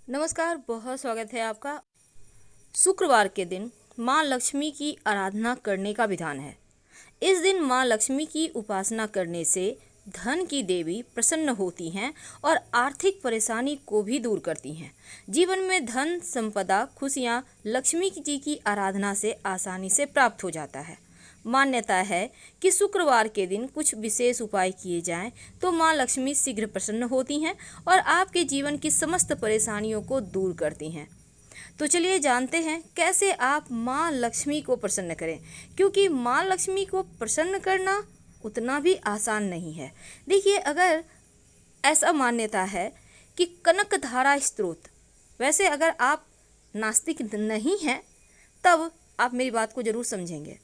नमस्कार, बहुत स्वागत है आपका। शुक्रवार के दिन माँ लक्ष्मी की आराधना करने का विधान है। इस दिन माँ लक्ष्मी की उपासना करने से धन की देवी प्रसन्न होती हैं और आर्थिक परेशानी को भी दूर करती हैं। जीवन में धन, संपदा, खुशियाँ लक्ष्मी जी की आराधना से आसानी से प्राप्त हो जाता है। मान्यता है कि शुक्रवार के दिन कुछ विशेष उपाय किए जाएं तो माँ लक्ष्मी शीघ्र प्रसन्न होती हैं और आपके जीवन की समस्त परेशानियों को दूर करती हैं। तो चलिए जानते हैं कैसे आप माँ लक्ष्मी को प्रसन्न करें, क्योंकि माँ लक्ष्मी को प्रसन्न करना उतना भी आसान नहीं है। देखिए, अगर ऐसा मान्यता है कि कनकधारा स्त्रोत, वैसे अगर आप नास्तिक नहीं हैं तब आप मेरी बात को ज़रूर समझेंगे।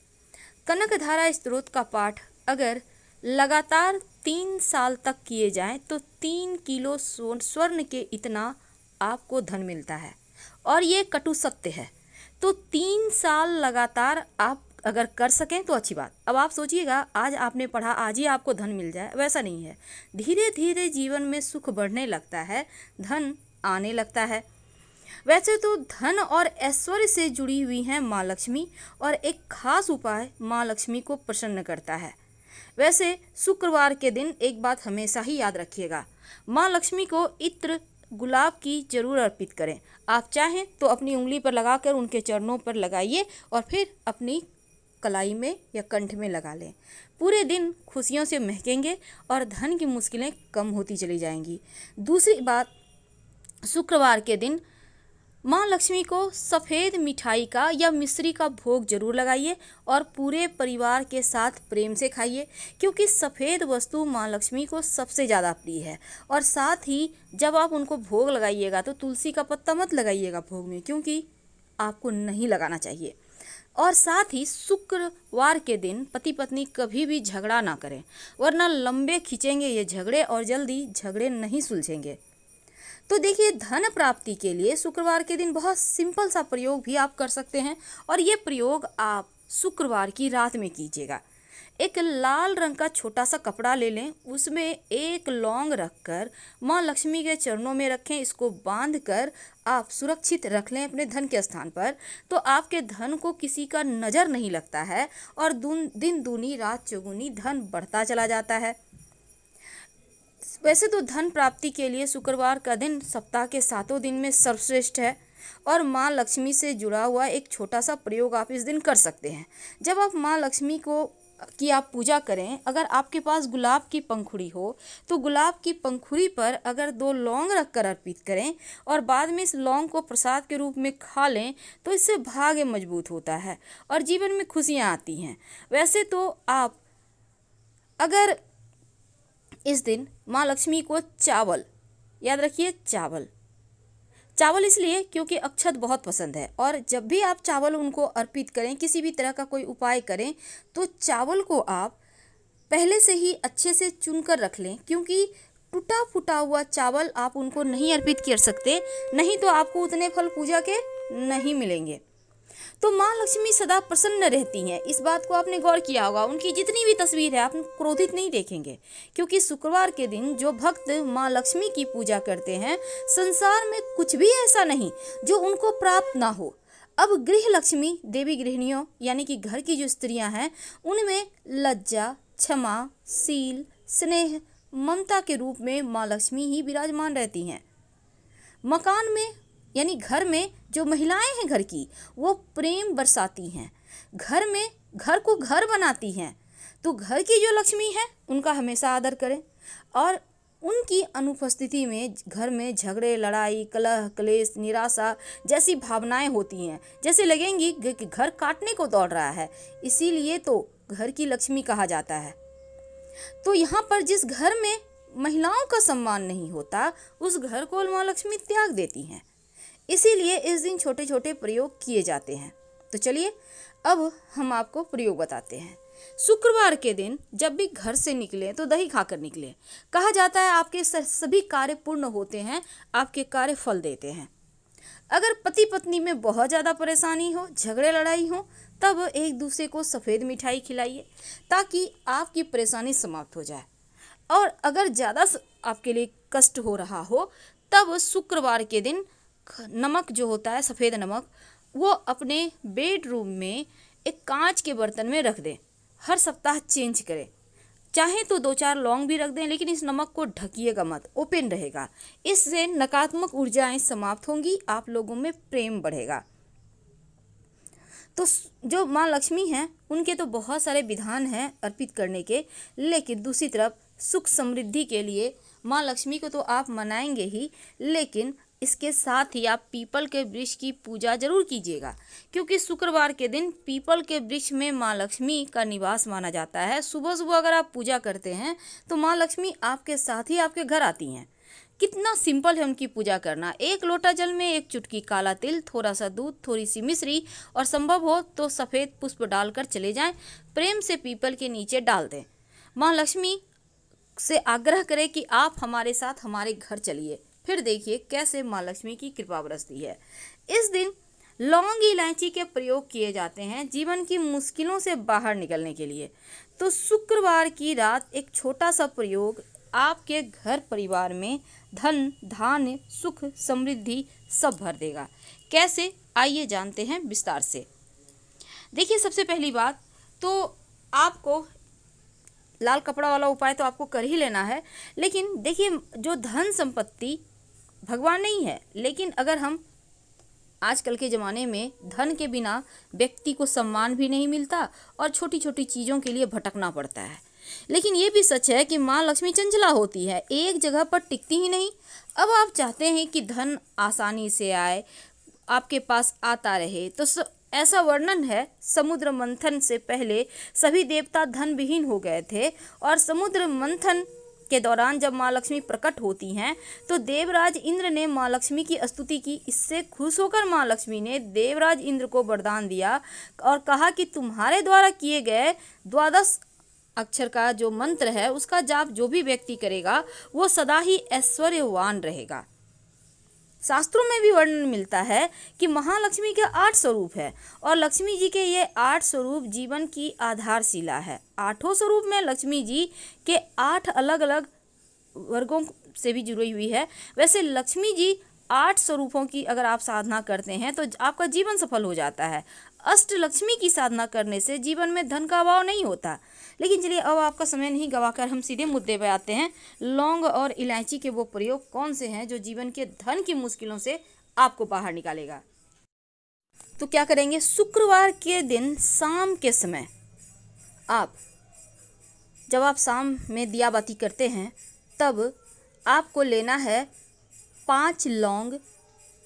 कनकधारा स्त्रोत का पाठ अगर लगातार 3 साल तक किए जाएं तो 3 किलो स्वर्ण के इतना आपको धन मिलता है और ये कटु सत्य है। तो 3 साल लगातार आप अगर कर सकें तो अच्छी बात। अब आप सोचिएगा, आज आपने पढ़ा आज ही आपको धन मिल जाए, वैसा नहीं है। धीरे धीरे जीवन में सुख बढ़ने लगता है, धन आने लगता है। वैसे तो धन और ऐश्वर्य से जुड़ी हुई हैं माँ लक्ष्मी, और एक खास उपाय माँ लक्ष्मी को प्रसन्न करता है। वैसे शुक्रवार के दिन एक बात हमेशा ही याद रखिएगा, माँ लक्ष्मी को इत्र गुलाब की जरूर अर्पित करें। आप चाहें तो अपनी उंगली पर लगाकर उनके चरणों पर लगाइए और फिर अपनी कलाई में या कंठ में लगा लें। पूरे दिन खुशियों से महकेंगे और धन की मुश्किलें कम होती चली जाएंगी। दूसरी बात, शुक्रवार के दिन माँ लक्ष्मी को सफ़ेद मिठाई का या मिश्री का भोग जरूर लगाइए और पूरे परिवार के साथ प्रेम से खाइए, क्योंकि सफ़ेद वस्तु माँ लक्ष्मी को सबसे ज़्यादा प्रिय है। और साथ ही जब आप उनको भोग लगाइएगा तो तुलसी का पत्ता मत लगाइएगा भोग में, क्योंकि आपको नहीं लगाना चाहिए। और साथ ही शुक्रवार के दिन पति पत्नी कभी भी झगड़ा ना करें, वरना लंबे खींचेंगे ये झगड़े और जल्दी झगड़े नहीं सुलझेंगे। तो देखिए, धन प्राप्ति के लिए शुक्रवार के दिन बहुत सिंपल सा प्रयोग भी आप कर सकते हैं, और ये प्रयोग आप शुक्रवार की रात में कीजिएगा। एक लाल रंग का छोटा सा कपड़ा ले लें, उसमें एक लौंग रखकर माँ लक्ष्मी के चरणों में रखें। इसको बांधकर आप सुरक्षित रख लें अपने धन के स्थान पर, तो आपके धन को किसी का नज़र नहीं लगता है और दिन दूनी रात चौगुनी धन बढ़ता चला जाता है। वैसे तो धन प्राप्ति के लिए शुक्रवार का दिन सप्ताह के 7 दिन में सर्वश्रेष्ठ है, और माँ लक्ष्मी से जुड़ा हुआ एक छोटा सा प्रयोग आप इस दिन कर सकते हैं। जब आप माँ लक्ष्मी की आप पूजा करें, अगर आपके पास गुलाब की पंखुड़ी हो तो गुलाब की पंखुड़ी पर अगर 2 लौंग रखकर अर्पित करें और बाद में इस लौंग को प्रसाद के रूप में खा लें तो इससे भाग्य मजबूत होता है और जीवन में खुशियाँ आती हैं। वैसे तो आप अगर इस दिन माँ लक्ष्मी को चावल, याद रखिए चावल इसलिए क्योंकि अक्षत बहुत पसंद है, और जब भी आप चावल उनको अर्पित करें, किसी भी तरह का कोई उपाय करें, तो चावल को आप पहले से ही अच्छे से चुनकर रख लें, क्योंकि टूटा फूटा हुआ चावल आप उनको नहीं अर्पित कर सकते, नहीं तो आपको उतने फल पूजा के नहीं मिलेंगे। तो माँ लक्ष्मी सदा प्रसन्न रहती हैं, इस बात को आपने गौर किया होगा। उनकी जितनी भी तस्वीर है आप क्रोधित नहीं देखेंगे, क्योंकि शुक्रवार के दिन जो भक्त माँ लक्ष्मी की पूजा करते हैं, संसार में कुछ भी ऐसा नहीं जो उनको प्राप्त ना हो। अब गृह लक्ष्मी देवी गृहिणियों यानी कि घर की जो स्त्रियां हैं, उनमें लज्जा, क्षमा, शील, स्नेह, ममता के रूप में माँ लक्ष्मी ही विराजमान रहती हैं। मकान में यानी घर में जो महिलाएं हैं घर की, वो प्रेम बरसाती हैं, घर को घर बनाती हैं। तो घर की जो लक्ष्मी है उनका हमेशा आदर करें, और उनकी अनुपस्थिति में घर में झगड़े, लड़ाई, कलह, क्लेश, निराशा जैसी भावनाएं होती हैं, जैसे लगेंगी कि घर काटने को दौड़ रहा है। इसीलिए तो घर की लक्ष्मी कहा जाता है। तो यहाँ पर जिस घर में महिलाओं का सम्मान नहीं होता, उस घर को माँ लक्ष्मी त्याग देती हैं। इसीलिए इस दिन छोटे छोटे प्रयोग किए जाते हैं। तो चलिए अब हम आपको प्रयोग बताते हैं। शुक्रवार के दिन जब भी घर से निकले तो दही खाकर निकले। कहा जाता है आपके सभी कार्य पूर्ण होते हैं, आपके कार्य फल देते हैं। अगर पति पत्नी में बहुत ज़्यादा परेशानी हो, झगड़े लड़ाई हो, तब एक दूसरे को सफ़ेद मिठाई खिलाइए ताकि आपकी परेशानी समाप्त हो जाए। और अगर ज़्यादा आपके लिए कष्ट हो रहा हो, तब शुक्रवार के दिन नमक जो होता है, सफ़ेद नमक, वो अपने बेडरूम में एक कांच के बर्तन में रख दें। हर सप्ताह चेंज करें। चाहे तो 2-4 लौंग भी रख दें, लेकिन इस नमक को ढकिएगा मत, ओपन रहेगा। इससे नकारात्मक ऊर्जाएं समाप्त होंगी, आप लोगों में प्रेम बढ़ेगा। तो जो माँ लक्ष्मी हैं उनके तो बहुत सारे विधान हैं अर्पित करने के, लेकिन दूसरी तरफ सुख समृद्धि के लिए माँ लक्ष्मी को तो आप मनाएंगे ही, लेकिन इसके साथ ही आप पीपल के वृक्ष की पूजा जरूर कीजिएगा, क्योंकि शुक्रवार के दिन पीपल के वृक्ष में माँ लक्ष्मी का निवास माना जाता है। सुबह सुबह अगर आप पूजा करते हैं तो माँ लक्ष्मी आपके साथ ही आपके घर आती हैं। कितना सिंपल है उनकी पूजा करना। 1 लोटा जल में 1 चुटकी काला तिल, थोड़ा सा दूध, थोड़ी सी मिश्री और संभव हो तो सफ़ेद पुष्प डालकर चले जाएं। प्रेम से पीपल के नीचे डाल दें। माँ लक्ष्मी से आग्रह करें कि आप हमारे साथ हमारे घर चलिए, फिर देखिए कैसे माँ लक्ष्मी की कृपा बरसती है। इस दिन लौंग इलायची के प्रयोग किए जाते हैं जीवन की मुश्किलों से बाहर निकलने के लिए। तो शुक्रवार की रात एक छोटा सा प्रयोग आपके घर परिवार में धन, धान्य, सुख, समृद्धि सब भर देगा। कैसे, आइए जानते हैं विस्तार से। देखिए, सबसे पहली बात तो आपको लाल कपड़ा वाला उपाय तो आपको कर ही लेना है, लेकिन देखिए, जो धन संपत्ति भगवान नहीं है, लेकिन अगर हम आजकल के ज़माने में धन के बिना व्यक्ति को सम्मान भी नहीं मिलता और छोटी छोटी चीज़ों के लिए भटकना पड़ता है। लेकिन ये भी सच है कि माँ लक्ष्मी चंचला होती है, एक जगह पर टिकती ही नहीं। अब आप चाहते हैं कि धन आसानी से आए, आपके पास आता रहे, तो ऐसा वर्णन है, समुद्र मंथन से पहले सभी देवता धन विहीन हो गए थे और समुद्र मंथन के दौरान जब माँ लक्ष्मी प्रकट होती हैं तो देवराज इंद्र ने माँ लक्ष्मी की स्तुति की। इससे खुश होकर माँ लक्ष्मी ने देवराज इंद्र को वरदान दिया और कहा कि तुम्हारे द्वारा किए गए 12 अक्षर का जो मंत्र है उसका जाप जो भी व्यक्ति करेगा वो सदा ही ऐश्वर्यवान रहेगा। शास्त्रों में भी वर्णन मिलता है कि महालक्ष्मी के 8 स्वरूप है और लक्ष्मी जी के ये 8 स्वरूप जीवन की आधारशिला है। 8 स्वरूप में लक्ष्मी जी के 8 अलग अलग वर्गों से भी जुड़ी हुई है। वैसे लक्ष्मी जी 8 स्वरूपों की अगर आप साधना करते हैं तो आपका जीवन सफल हो जाता है। अष्ट लक्ष्मी की साधना करने से जीवन में धन का अभाव नहीं होता। लेकिन चलिए, अब आपका समय नहीं गवाकर हम सीधे मुद्दे पे आते हैं। लौंग और इलायची के वो प्रयोग कौन से हैं जो जीवन के धन की मुश्किलों से आपको बाहर निकालेगा। तो क्या करेंगे, शुक्रवार के दिन शाम के समय जब आप शाम में दिया बाती करते हैं तब आपको लेना है 5 लौंग,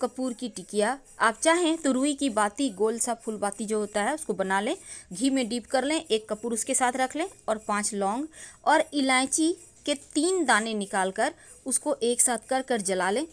कपूर की टिकिया, आप चाहें तो रुई की बाती, गोल सा फूल बाती जो होता है उसको बना लें, घी में डीप कर लें, 1 कपूर उसके साथ रख लें और 5 लौंग और इलायची के 3 दाने निकाल कर उसको एक साथ कर जला लें।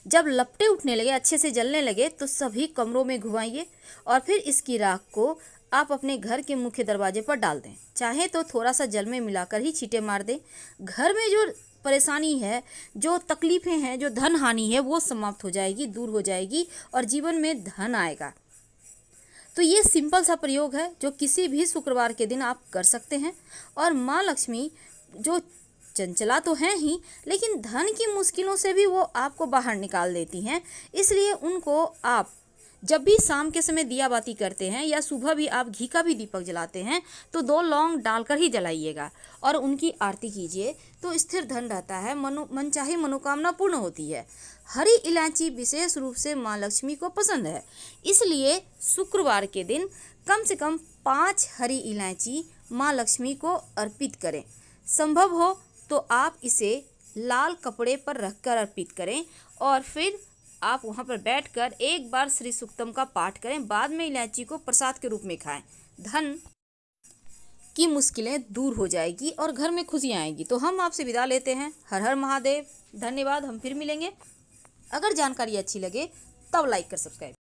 जब लपटे उठने लगे, अच्छे से जलने लगे तो सभी कमरों में घुमाइए और फिर इसकी राख को आप अपने घर के मुख्य दरवाजे पर डाल दें। चाहे तो थोड़ा सा जल में मिलाकर ही छींटे मार दें। घर में जो परेशानी है, जो तकलीफ़ें हैं, जो धन हानि है, वो समाप्त हो जाएगी, दूर हो जाएगी और जीवन में धन आएगा। तो ये सिंपल सा प्रयोग है जो किसी भी शुक्रवार के दिन आप कर सकते हैं। और माँ लक्ष्मी जो चंचला तो हैं ही, लेकिन धन की मुश्किलों से भी वो आपको बाहर निकाल देती हैं। इसलिए उनको आप जब भी शाम के समय दिया बाती करते हैं या सुबह भी आप घी का भी दीपक जलाते हैं तो 2 लौंग डालकर ही जलाइएगा और उनकी आरती कीजिए, तो स्थिर धन रहता है, मनचाही मनोकामना पूर्ण होती है। हरी इलायची विशेष रूप से माँ लक्ष्मी को पसंद है, इसलिए शुक्रवार के दिन कम से कम 5 हरी इलायची माँ लक्ष्मी को अर्पित करें। संभव हो तो आप इसे लाल कपड़े पर रखकर अर्पित करें और फिर आप वहाँ पर बैठकर एक बार श्री सूक्तम का पाठ करें। बाद में इलायची को प्रसाद के रूप में खाएं। धन की मुश्किलें दूर हो जाएगी और घर में खुशियाँ आएगी। तो हम आपसे विदा लेते हैं। हर हर महादेव। धन्यवाद। हम फिर मिलेंगे। अगर जानकारी अच्छी लगे तब लाइक कर सब्सक्राइब।